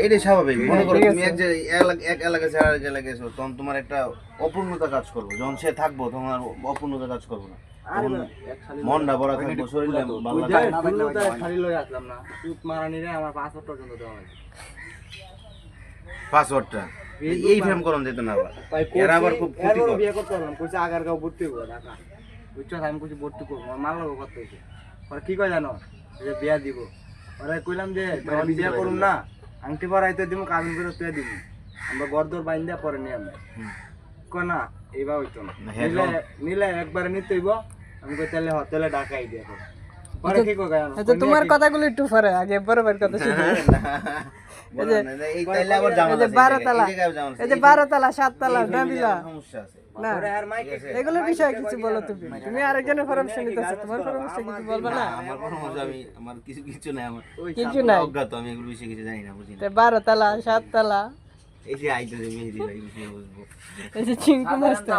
এটাই স্বাভাবিক। মনে করো তুমি এক এলাকা ছেড়ে আরেক এলাকায় গেছো, তখন তোমার একটা অপূর্ণতা কাজ করবে। যখন সে থাকবো তোমার অপূর্ণতা কাজ করবে না, তখন মনটা ভরা থাকবো, শরীরটা ভালো লাগবে। খালি লই আসলাম না সুদ মারানি রে আমার পাসপোর্ট পর্যন্ত দেওয়া হয় পাসওয়ার্ডটা এই ফ্রেম করন যেত না আবার, এরা আবার খুব ক্ষতিকর। বিয়ে করতে পারলাম কইছে আগারগাঁও ভর্তি হবো ঢাকা বুঝছো, আমি কইছি ভর্তি করবো মাল লাগবো কত হয়েছে। ওরা কি কয় জানো যে বিয়া দিব, ওরা কইলাম যে যখন বিয়া করুম না আংটি পরাইতে দিব, কাবিন করে তুই দিব, আমরা গরদর বাইন দেওয়া পরে নিয়ে আমরা কয় না এইবার হইতো না, নিলে একবারে নিতে হইব। আমি কই তাহলে হোটেলে ঢাকাই দিয়ে পরে কি কয় জানো, তোমার কথাগুলো একটু পরে আগে বরাবর কথা শুনি। এই তাইলে আবার জামাল আছে, 12 তালা, এই যে 12 তালা 7 তালা নাবিলা সমস্যা আছে না, এগুলোর বিষয়ে কিছু বলো তুমি। তুমি আরেকজনের পরামর্শ নিতেছো, তোমার পরামর্শ কিছু বলবা না? আমার পরামর্শ আমার কিছু নাই, আমার কিছু নাই, অজ্ঞাত, আমি এগুলো বিষয়ে কিছু জানি না, বুঝি না। 12 তালা 7 তালা এই যে আইতে মেহেদি ভাই বিষয়ে বুঝবো, এই যে চিঙ্কু মাস্টার